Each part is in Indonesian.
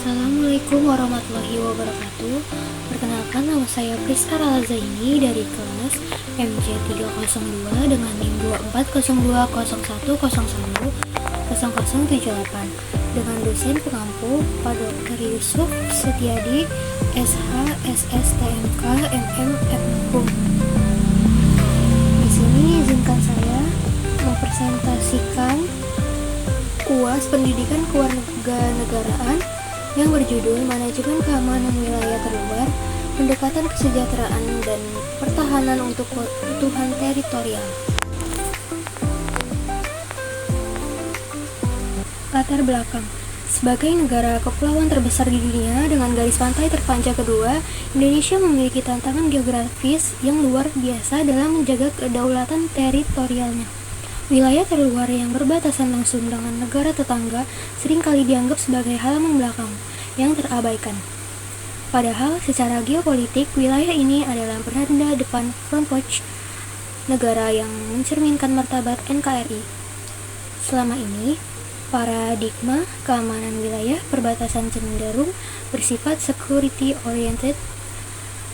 Assalamualaikum warahmatullahi wabarakatuh. Perkenalkan, nama saya Priska Ralazaini dari kelas MC302 dengan NIM 240201010078 dengan dosen pengampu Pak Dr. Yusuf Setiadi, SH, SSTMK, MM, FHUM. Di sini izinkan saya mempresentasikan UAS Pendidikan Kewarganegaraan yang berjudul Manajemen Keamanan Wilayah Terluar, Pendekatan Kesejahteraan dan Pertahanan untuk Keutuhan Teritorial. Latar belakang. Sebagai negara kepulauan terbesar di dunia dengan garis pantai terpanjang kedua, Indonesia memiliki tantangan geografis yang luar biasa dalam menjaga kedaulatan teritorialnya. Wilayah terluar yang berbatasan langsung dengan negara tetangga seringkali dianggap sebagai halaman belakang yang terabaikan. Padahal secara geopolitik, wilayah ini adalah berada depan frontpost negara yang mencerminkan martabat NKRI. Selama ini, paradigma keamanan wilayah perbatasan cenderung bersifat security oriented,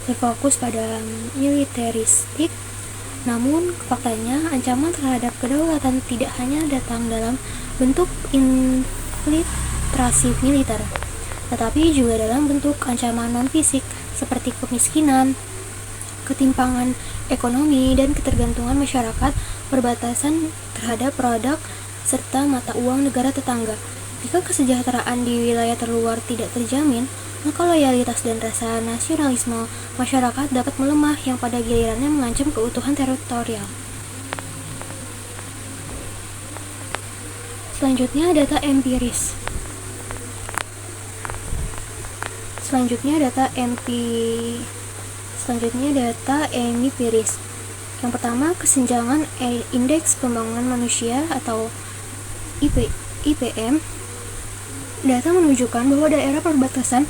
berfokus pada militeristik. Namun, faktanya ancaman terhadap kedaulatan tidak hanya datang dalam bentuk infiltrasi militer, tetapi juga dalam bentuk ancaman non-fisik seperti kemiskinan, ketimpangan ekonomi, dan ketergantungan masyarakat perbatasan terhadap produk serta mata uang negara tetangga. Jika kesejahteraan di wilayah terluar tidak terjamin, maka loyalitas dan rasa nasionalisme masyarakat dapat melemah yang pada gilirannya mengancam keutuhan teritorial. Selanjutnya, data empiris. Selanjutnya data empiris. Yang pertama, kesenjangan Indeks Pembangunan Manusia atau IPM. Data menunjukkan bahwa daerah perbatasan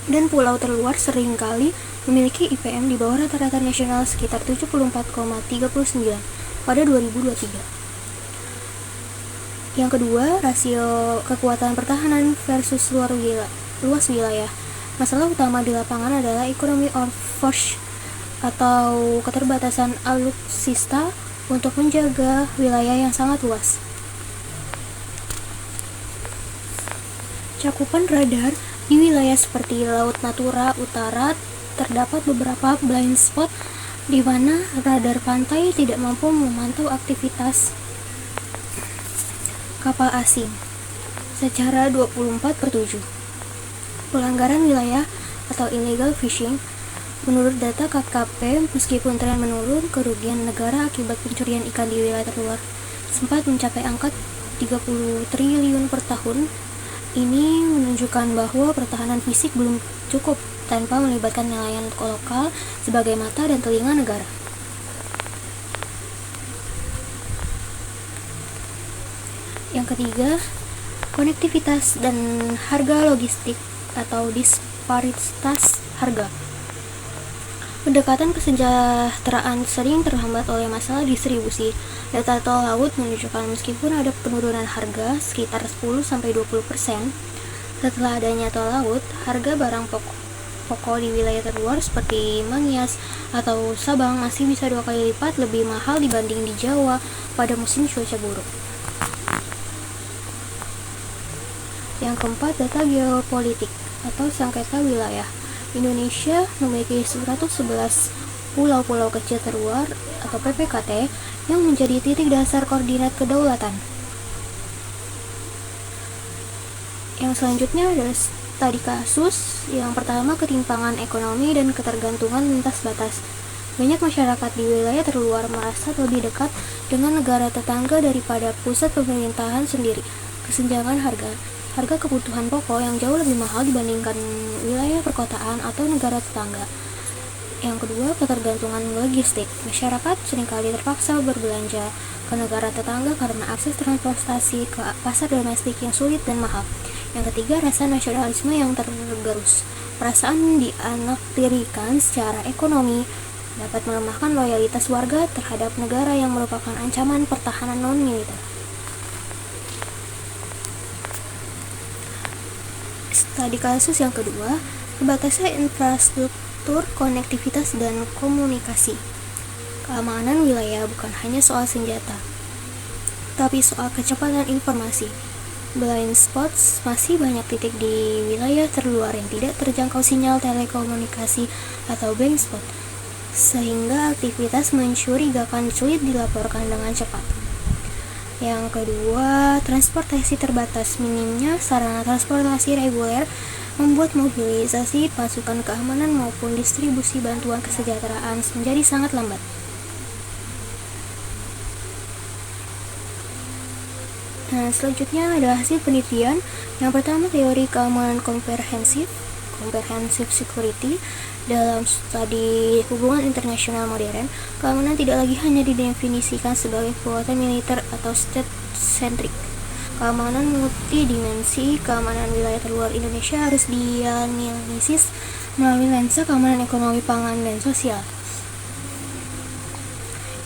dan pulau terluar seringkali memiliki IPM di bawah rata-rata nasional sekitar 74,39 pada 2023. Yang kedua, rasio kekuatan pertahanan versus luas wilayah. Masalah utama di lapangan adalah economy of force atau keterbatasan alutsista untuk menjaga wilayah yang sangat luas. Cakupan radar di wilayah seperti Laut Natuna Utara terdapat beberapa blind spot di mana radar pantai tidak mampu memantau aktivitas kapal asing secara 24/7. Pelanggaran wilayah atau illegal fishing. Menurut data KKP, meskipun tren menurun, kerugian negara akibat pencurian ikan di wilayah terluar sempat mencapai angka 30 triliun per tahun. Ini menunjukkan bahwa pertahanan fisik belum cukup tanpa melibatkan nelayan lokal sebagai mata dan telinga negara. Yang ketiga, konektivitas dan harga logistik atau disparitas harga. Pendekatan kesejahteraan sering terhambat oleh masalah distribusi. Data tol laut menunjukkan meskipun ada penurunan harga sekitar 10-20%, setelah adanya tol laut, harga barang pokok di wilayah terluar seperti Mangyas atau Sabang masih bisa 2 kali lipat lebih mahal dibanding di Jawa pada musim cuaca buruk. Yang keempat, data geopolitik atau sengketa wilayah. Indonesia memiliki 111 pulau-pulau kecil terluar atau PPKT yang menjadi titik dasar koordinat kedaulatan. Yang selanjutnya adalah studi kasus. Yang pertama, ketimpangan ekonomi dan ketergantungan lintas batas. Banyak masyarakat di wilayah terluar merasa lebih dekat dengan negara tetangga daripada pusat pemerintahan sendiri. Kesenjangan harga kebutuhan pokok yang jauh lebih mahal dibandingkan wilayah perkotaan atau negara tetangga. Yang kedua, ketergantungan logistik. Masyarakat seringkali terpaksa berbelanja ke negara tetangga karena akses transportasi ke pasar domestik yang sulit dan mahal. Yang ketiga, rasa nasionalisme yang tergerus. Perasaan dianaktirikan secara ekonomi dapat melemahkan loyalitas warga terhadap negara yang merupakan ancaman pertahanan non-militer. Studi kasus yang kedua, terbatasnya infrastruktur, konektivitas, dan komunikasi. Keamanan wilayah bukan hanya soal senjata, tapi soal kecepatan informasi. Blind spots, masih banyak titik di wilayah terluar yang tidak terjangkau sinyal telekomunikasi atau blind spot, sehingga aktivitas mencurigakan sulit dilaporkan dengan cepat. Yang kedua, transportasi terbatas. Minimnya sarana transportasi reguler membuat mobilisasi pasukan keamanan maupun distribusi bantuan kesejahteraan menjadi sangat lambat. Nah, selanjutnya ada hasil penelitian. Yang pertama, teori keamanan komprehensif security. Dalam studi hubungan internasional modern, keamanan tidak lagi hanya didefinisikan sebagai kekuatan militer atau state-centric. Keamanan multidimensi. Keamanan wilayah terluar Indonesia harus dianalisis melalui lensa keamanan ekonomi, pangan, dan sosial.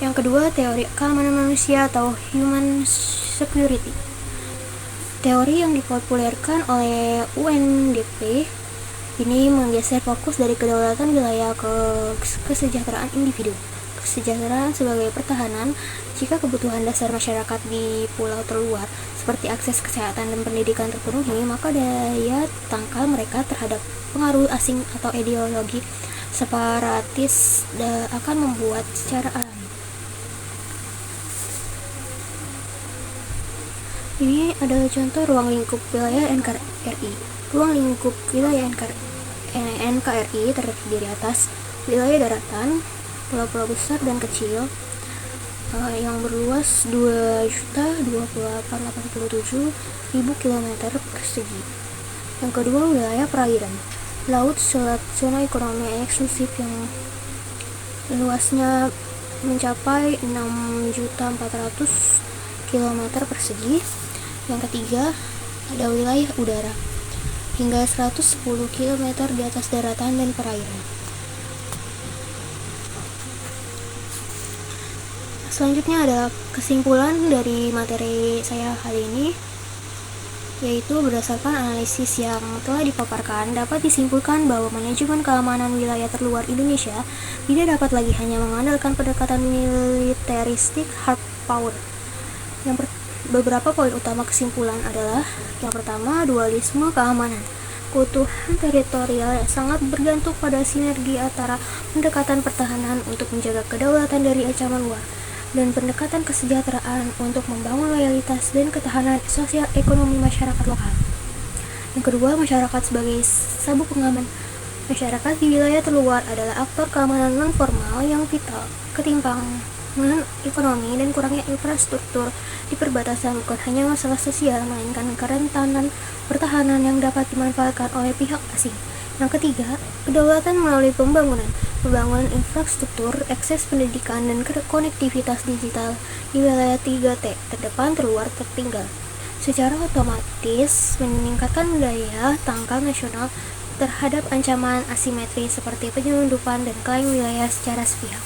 Yang kedua, teori keamanan manusia atau human security. Teori yang dipopulerkan oleh UNDP ini menggeser fokus dari kedaulatan wilayah ke kesejahteraan individu. Kesejahteraan sebagai pertahanan. Jika kebutuhan dasar masyarakat di pulau terluar seperti akses kesehatan dan pendidikan terpenuhi, maka daya tangkal mereka terhadap pengaruh asing atau ideologi separatis akan membuat secara alami. Ini adalah contoh ruang lingkup wilayah NKRI. Ruang lingkup wilayah NKRI terdiri atas wilayah daratan, pulau-pulau besar dan kecil yang berluas 2.028.087.000 km persegi. Yang kedua, wilayah perairan, laut, selat, zona ekonomi eksklusif yang luasnya mencapai 6.400.000 km persegi. Yang ketiga, ada wilayah udara, hingga 110 km di atas daratan dan perairan. Selanjutnya ada kesimpulan dari materi saya kali ini, yaitu berdasarkan analisis yang telah dipaparkan, dapat disimpulkan bahwa manajemen keamanan wilayah terluar Indonesia tidak dapat lagi hanya mengandalkan pendekatan militeristik hard power. Beberapa poin utama kesimpulan adalah: yang pertama, dualisme keamanan. Keutuhan teritorial yang sangat bergantung pada sinergi antara pendekatan pertahanan untuk menjaga kedaulatan dari ancaman luar dan pendekatan kesejahteraan untuk membangun loyalitas dan ketahanan sosial ekonomi masyarakat lokal. Yang kedua, masyarakat sebagai sabuk pengaman. Masyarakat di wilayah terluar adalah aktor keamanan non-formal yang vital. Ketimpangan ekonomi dan kurangnya infrastruktur di perbatasan bukan hanya masalah sosial, melainkan kerentanan pertahanan yang dapat dimanfaatkan oleh pihak asing. Yang ketiga, kedaulatan melalui pembangunan infrastruktur, akses pendidikan, dan konektivitas digital di wilayah 3T, terdepan, terluar, tertinggal, secara otomatis meningkatkan daya tangkal nasional terhadap ancaman asimetri seperti penyelundupan dan klaim wilayah secara sepihak.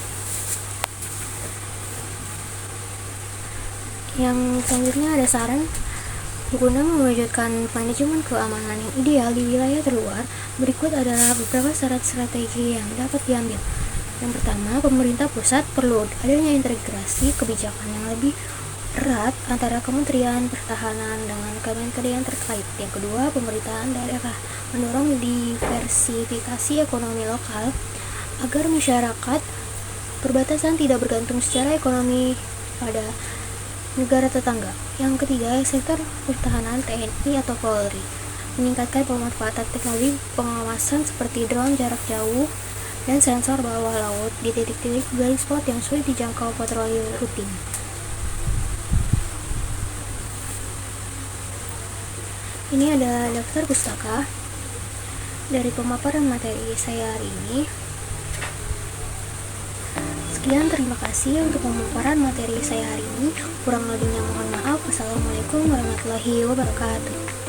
Yang selanjutnya ada saran. Guna mewujudkan manajemen keamanan yang ideal di wilayah terluar, berikut adalah beberapa syarat strategi yang dapat diambil. Yang pertama, pemerintah pusat perlu adanya integrasi kebijakan yang lebih erat antara Kementerian Pertahanan dengan kementerian terkait. Yang kedua, pemerintahan daerah mendorong diversifikasi ekonomi lokal agar masyarakat perbatasan tidak bergantung secara ekonomi pada negara tetangga. Yang ketiga, sektor pertahanan TNI atau Polri meningkatkan pemanfaatan teknologi pengawasan seperti drone jarak jauh dan sensor bawah laut di titik-titik blind spot yang sulit dijangkau patroli rutin. Ini ada daftar pustaka dari pemaparan materi saya hari ini. Sekian, terima kasih untuk pemaparan materi saya hari ini. Kurang lebihnya mohon maaf. Wassalamualaikum warahmatullahi wabarakatuh.